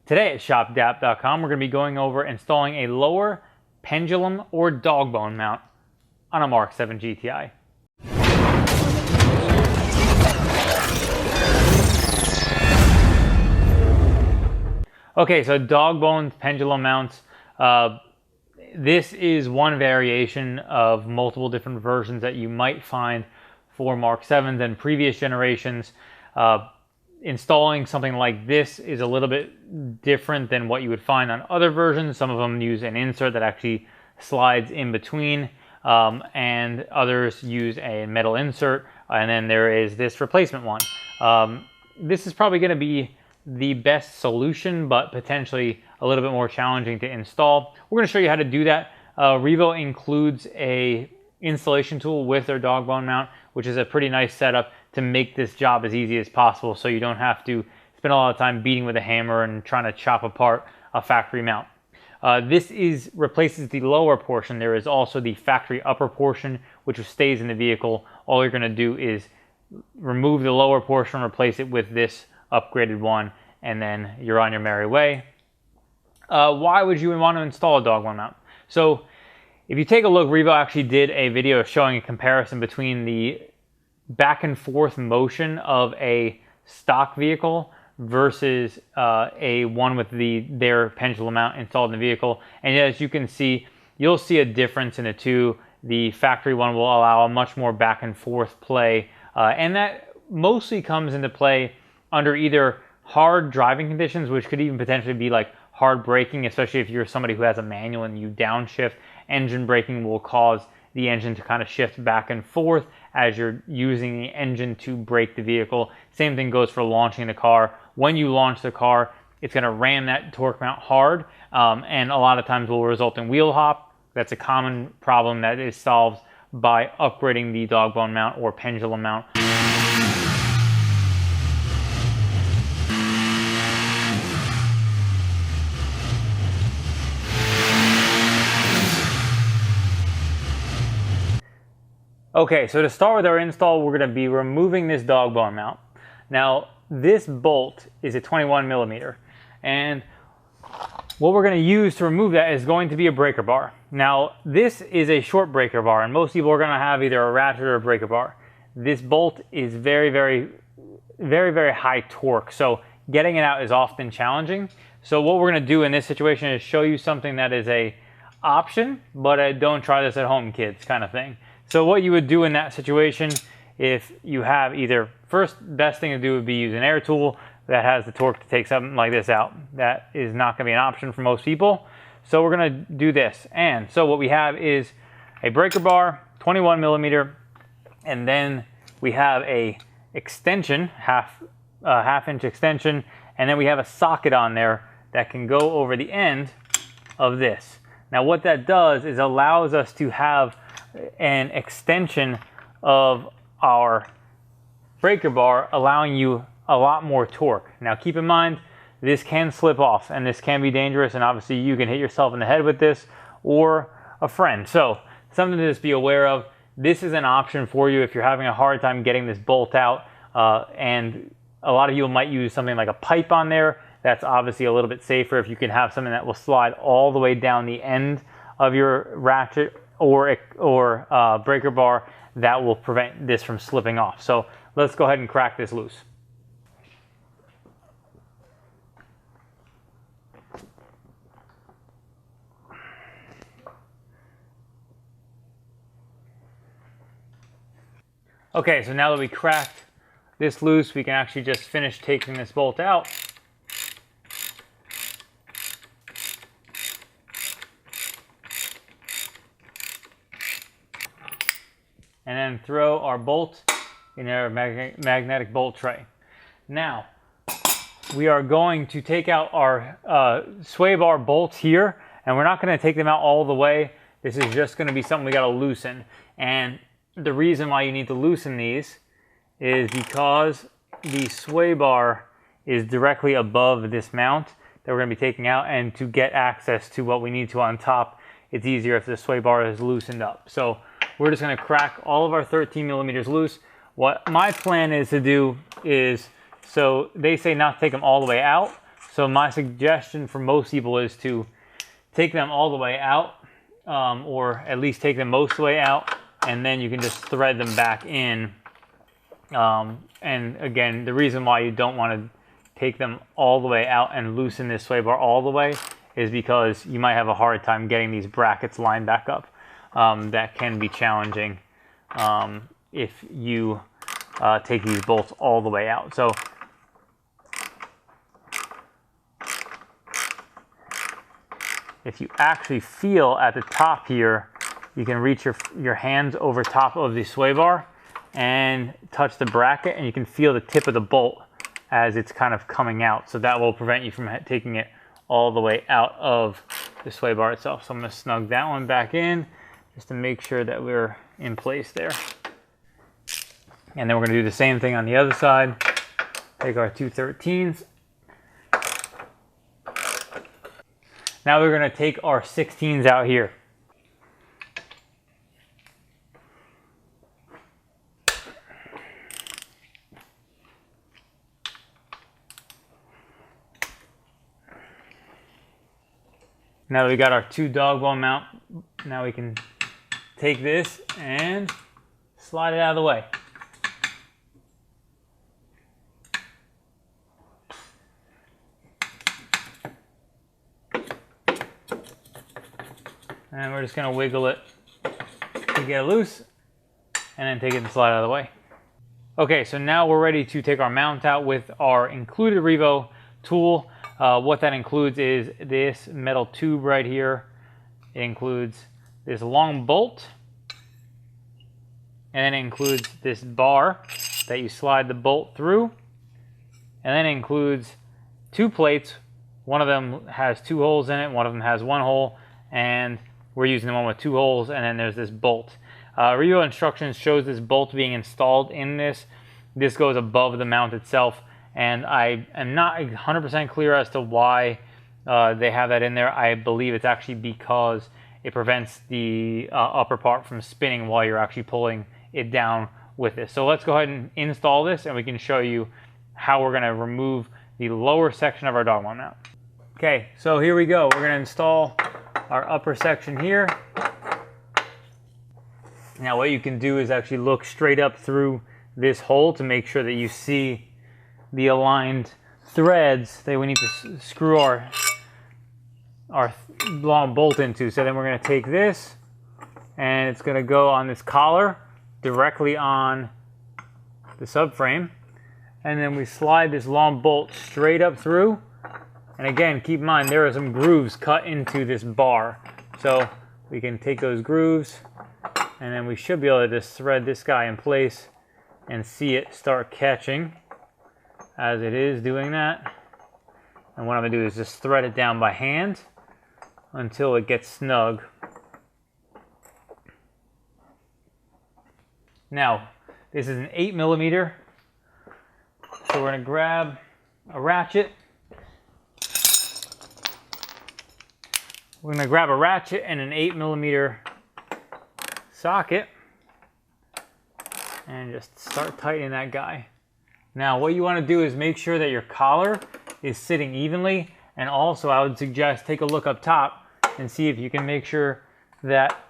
Today at shop.dap.com, we're going to be going over installing a lower Pendulum or Dogbone mount on a MK7 GTI. Okay, so Dogbone Pendulum mounts. This is one variation of multiple different versions that you might find for MK7s and previous generations. Installing something like this is a little bit different than what you would find on other versions. Some of them use an insert that actually slides in between, and others use a metal insert, and then there is this replacement one. This is probably going to be the best solution, but potentially a little bit more challenging to install. We're going to show you how to do that. Revo includes a installation tool with their Dogbone mount, which is a pretty nice setup to make this job as easy as possible, so you don't have to spend a lot of time beating with a hammer and trying to chop apart a factory mount. This replaces the lower portion. There is also the factory upper portion, which stays in the vehicle. All you're going to do is remove the lower portion, replace it with this upgraded one, and then you're on your merry way. Why would you want to install a Dogbone mount? So if you take a look, Revo actually did a video showing a comparison between the back and forth motion of a stock vehicle versus a one with their Pendulum mount installed in the vehicle. And as you can see, you'll see a difference in the two. The factory one will allow a much more back and forth play, and that mostly comes into play under either hard driving conditions, which could even potentially be like hard braking, especially if you're somebody who has a manual and you downshift. Engine braking will cause the engine to kind of shift back and forth as you're using the engine to brake the vehicle. Same thing goes for launching the car. When you launch the car, it's going to ram that torque mount hard, and a lot of times will result in wheel hop. That's a common problem that is solved by upgrading the Dogbone mount or Pendulum mount. Okay, so to start with our install, we're going to be removing this Dogbone mount. Now, this bolt is a 21 millimeter, and what we're going to use to remove that is going to be a breaker bar. Now, this is a short breaker bar, and most people are going to have either a ratchet or a breaker bar. This bolt is very, very high torque, so getting it out is often challenging. So what we're going to do in this situation is show you something that is a option, but don't try this at home, kids, kind of thing. So what you would do in that situation, if you have either, first best thing to do would be use an air tool that has the torque to take something like this out. That is not going to be an option for most people. So we're going to do this. And so what we have is a breaker bar, 21 millimeter, and then we have a extension, half inch extension, and then we have a socket on there that can go over the end of this. Now what that does is allows us to have an extension of our breaker bar, allowing you a lot more torque. Now keep in mind, this can slip off and this can be dangerous, and obviously you can hit yourself in the head with this or a friend. So something to just be aware of. This is an option for you if you're having a hard time getting this bolt out, and a lot of you might use something like a pipe on there. That's obviously a little bit safer if you can have something that will slide all the way down the end of your ratchet or breaker bar. That will prevent this from slipping off. So let's go ahead and crack this loose. Okay, so now that we cracked this loose, we can actually just finish taking this bolt out. And then throw our bolt in our magnetic bolt tray. Now, we are going to take out our Swaybar bolts here, and we're not going to take them out all the way. This is just going to be something we got to loosen. And the reason why you need to loosen these is because the Swaybar is directly above this mount that we're going to be taking out, and to get access to what we need to on top, it's easier if the Swaybar is loosened up. So we're just going to crack all of our 13 millimeters loose. What my plan is to do is, so they say not to take them all the way out. So So my suggestion for most people is to take them all the way out, or at least take them most of the way out, and then you can just thread them back in. And again, the reason why you don't want to take them all the way out and loosen this sway bar all the way is because you might have a hard time getting these brackets lined back up. That can be challenging if you take these bolts all the way out. So if you actually feel at the top here, you can reach your hands over top of the sway bar and touch the bracket, and you can feel the tip of the bolt as it's kind of coming out. So that will prevent you from taking it all the way out of the sway bar itself. So I'm going to snug that one back in just to make sure that we're in place there. And then we're going to do the same thing on the other side. Take our 213s. Now we're going to take our 16s out here. Now that we got our 2 Dogbone mount, now we can take this and slide it out of the way. And we're just going to wiggle it to get it loose, and then take it and slide out of the way. Okay, so now we're ready to take our mount out with our included Revo tool. What that includes is this metal tube right here. It includes this long bolt, and then it includes this bar that you slide the bolt through, and then it includes 2 plates. One of them has 2 holes in it, one of them has 1 hole, and we're using the one with 2 holes, and then there's this bolt. Revo instructions shows this bolt being installed in this. This goes above the mount itself, and I am not 100% clear as to why they have that in there. I believe it's actually because it prevents the upper part from spinning while you're actually pulling it down with this. So let's go ahead and install this, and we can show you how we're going to remove the lower section of our Dogbone mount. Okay, so here we go. We're going to install our upper section here. Now what you can do is actually look straight up through this hole to make sure that you see the aligned threads that we need to screw our long bolt into. So then we're going to take this, and it's going to go on this collar directly on the subframe, and then we slide this long bolt straight up through. And again, keep in mind there are some grooves cut into this bar, so we can take those grooves, and then we should be able to just thread this guy in place and see it start catching as it is doing that. And what I'm going to do is just thread it down by hand until it gets snug. Now, this is an 8mm, so we're going to grab a ratchet. We're going to grab a ratchet and an 8mm socket and just start tightening that guy. Now what you want to do is make sure that your collar is sitting evenly, and also I would suggest take a look up top and see if you can make sure that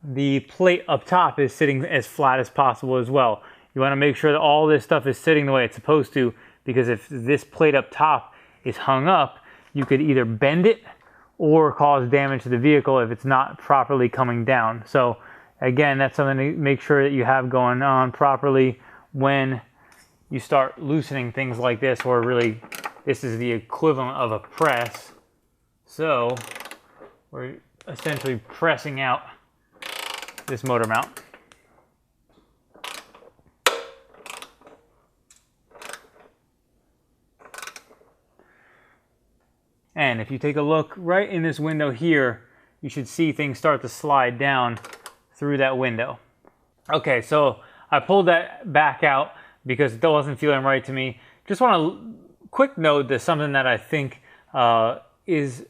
the plate up top is sitting as flat as possible as well. You want to make sure that all this stuff is sitting the way it's supposed to, because if this plate up top is hung up, you could either bend it or cause damage to the vehicle if it's not properly coming down. So again, that's something to make sure that you have going on properly when you start loosening things like this, where really this is the equivalent of a press. So we're essentially pressing out this motor mount. And if you take a look right in this window here, you should see things start to slide down through that window. Okay, so I pulled that back out because it wasn't feeling right to me. Just want to quick note that something that I think is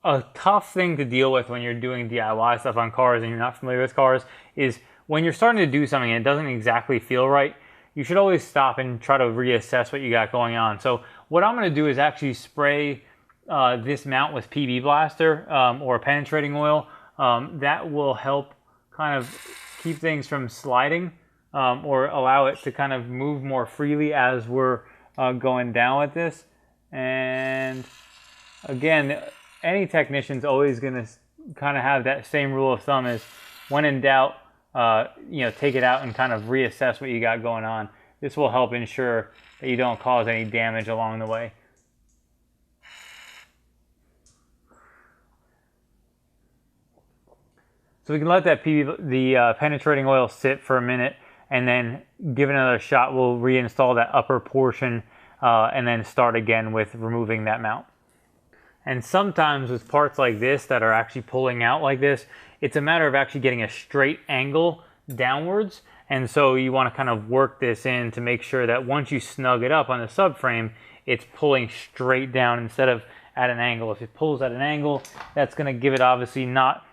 a tough thing to deal with when you're doing DIY stuff on cars and you're not familiar with cars is when you're starting to do something and it doesn't exactly feel right, you should always stop and try to reassess what you got going on. So what I'm going to do is actually spray this mount with PB Blaster or penetrating oil. That will help kind of keep things from sliding or allow it to kind of move more freely as we're going down with this. And again, any technician's always going to kind of have that same rule of thumb is when in doubt, take it out and kind of reassess what you got going on. This will help ensure that you don't cause any damage along the way. So we can let that the penetrating oil sit for a minute and then give it another shot. We'll reinstall that upper portion and then start again with removing that mount. And sometimes with parts like this that are actually pulling out like this, it's a matter of actually getting a straight angle downwards. And so you want to kind of work this in to make sure that once you snug it up on the subframe, it's pulling straight down instead of at an angle. If it pulls at an angle, that's going to give it obviously not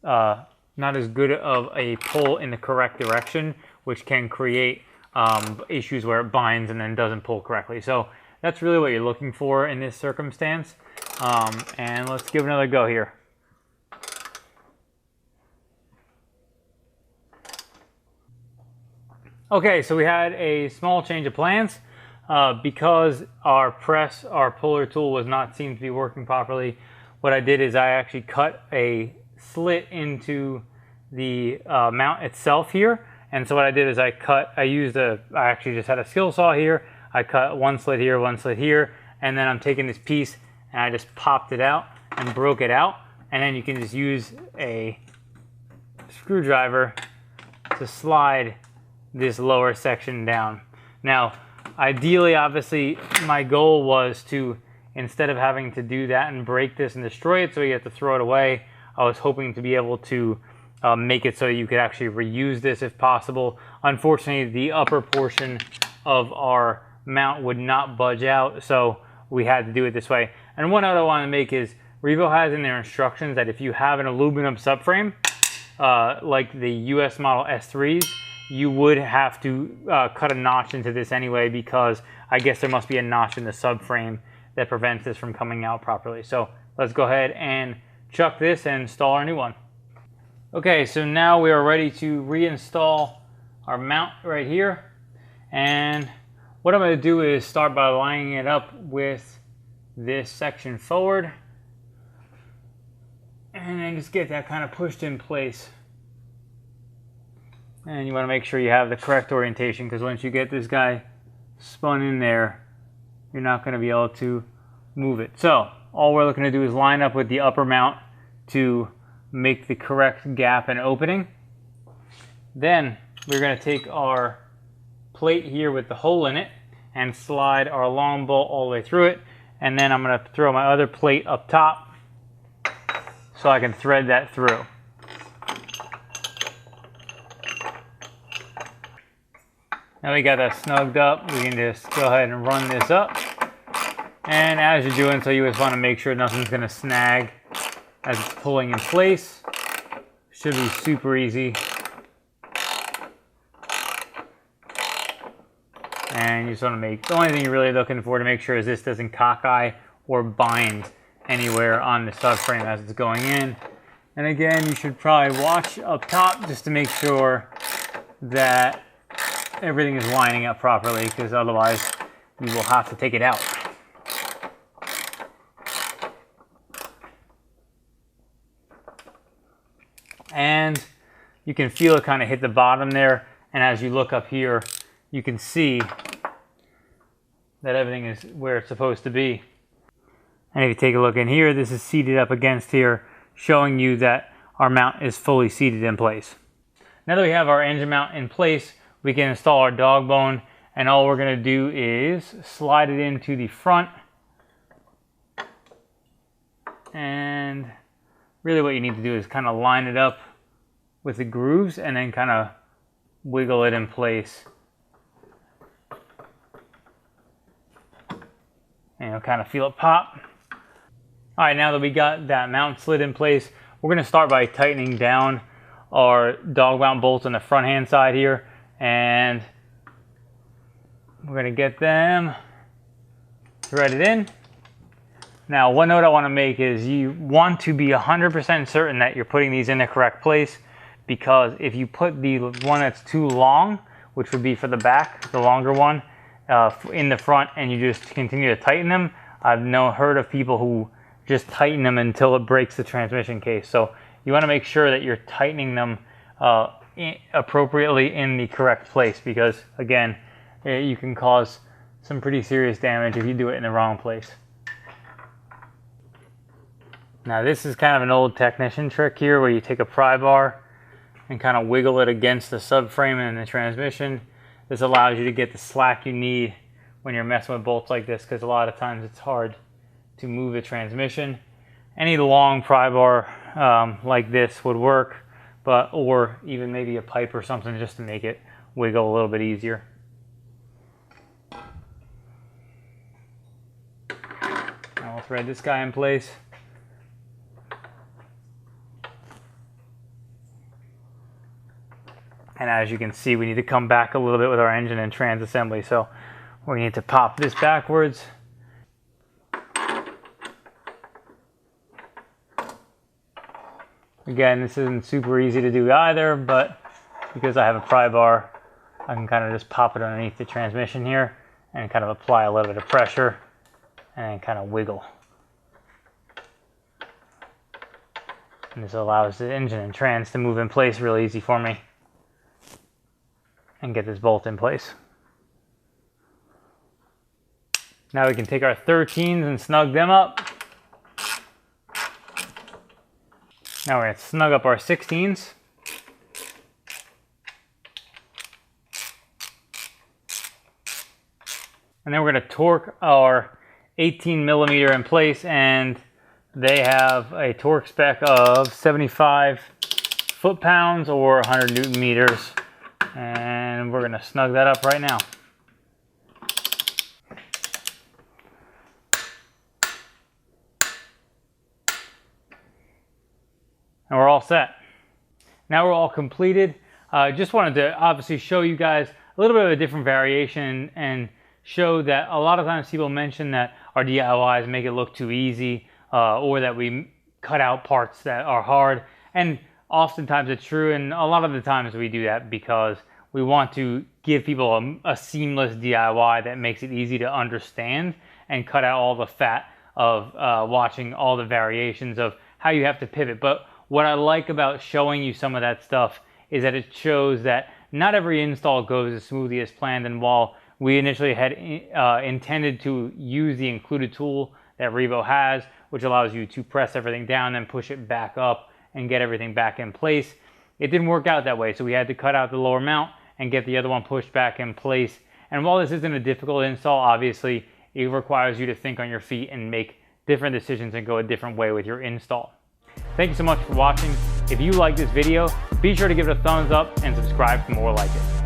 as good of a pull in the correct direction, which can create issues where it binds and then doesn't pull correctly. So that's really what you're looking for in this circumstance. And let's give it another go here. Okay, so we had a small change of plans because our puller tool was not seen to be working properly. What I did is I actually cut a slit into the mount itself here. And so what I did is I actually just had a skill saw here. I cut one slit here, and then I'm taking this piece and I just popped it out and broke it out. And then you can just use a screwdriver to slide this lower section down. Now, ideally, obviously, my goal was to, instead of having to do that and break this and destroy it so you have to throw it away, I was hoping to be able to make it so you could actually reuse this if possible. Unfortunately, the upper portion of our mount would not budge out, so we had to do it this way. And one note I want to make is Revo has in their instructions that if you have an aluminum subframe, like the US model S3s, you would have to cut a notch into this anyway, because I guess there must be a notch in the subframe that prevents this from coming out properly. So let's go ahead and chuck this and install our new one. Okay, so now we are ready to reinstall our mount right here. And what I'm going to do is start by lining it up with this section forward. And then just get that kind of pushed in place. And you want to make sure you have the correct orientation, because once you get this guy spun in there, you're not going to be able to move it. So all we're looking to do is line up with the upper mount to make the correct gap and opening. Then we're going to take our plate here with the hole in it and slide our long bolt all the way through it. And then I'm going to throw my other plate up top so I can thread that through. Now we got that snugged up, we can just go ahead and run this up. And as you're doing so, you just want to make sure nothing's going to snag as it's pulling in place. Should be super easy. And you just want to make, the only thing you're really looking for to make sure is this doesn't cockeye or bind anywhere on the subframe as it's going in. And again, you should probably watch up top just to make sure that everything is lining up properly, because otherwise you will have to take it out. And you can feel it kind of hit the bottom there, and as you look up here, you can see that everything is where it's supposed to be. And if you take a look in here, this is seated up against here, showing you that our mount is fully seated in place. Now that we have our engine mount in place, we can install our Dogbone, and all we're going to do is slide it into the front. And really what you need to do is kind of line it up with the grooves and then kind of wiggle it in place. And you'll kind of feel it pop. All right, now that we got that mount slid in place, we're going to start by tightening down our dog mount bolts on the front hand side here. And we're going to get them thread it in. Now, one note I want to make is you want to be 100% certain that you're putting these in the correct place, because if you put the one that's too long, which would be for the back, the longer one, in the front, and you just continue to tighten them, I've heard of people who just tighten them until it breaks the transmission case. So you want to make sure that you're tightening them appropriately in the correct place, because again, you can cause some pretty serious damage if you do it in the wrong place. Now this is kind of an old technician trick here, where you take a pry bar and kind of wiggle it against the subframe and the transmission. This allows you to get the slack you need when you're messing with bolts like this, because a lot of times it's hard to move the transmission. Any long pry bar like this would work, or even maybe a pipe or something, just to make it wiggle a little bit easier. Now we'll thread this guy in place. And as you can see, we need to come back a little bit with our engine and trans assembly. So we need to pop this backwards. Again, this isn't super easy to do either, but because I have a pry bar, I can kind of just pop it underneath the transmission here and kind of apply a little bit of pressure and kind of wiggle. And this allows the engine and trans to move in place real easy for me and get this bolt in place. Now we can take our 13s and snug them up. Now we're going to snug up our 16s. And then we're going to torque our 18 millimeter in place, and they have a torque spec of 75 foot-pounds or 100 Newton meters. And we're going to snug that up right now. And we're all set. Now we're all completed. Just wanted to obviously show you guys a little bit of a different variation and show that a lot of times people mention that our DIYs make it look too easy, or that we cut out parts that are hard. And oftentimes it's true, and a lot of the times we do that because we want to give people a seamless DIY that makes it easy to understand and cut out all the fat of watching all the variations of how you have to pivot. But what I like about showing you some of that stuff is that it shows that not every install goes as smoothly as planned. And while we initially had intended to use the included tool that Revo has, which allows you to press everything down and push it back up and get everything back in place, it didn't work out that way. So we had to cut out the lower mount and get the other one pushed back in place. And while this isn't a difficult install, obviously it requires you to think on your feet and make different decisions and go a different way with your install. Thank you so much for watching. If you like this video, be sure to give it a thumbs up and subscribe for more like it.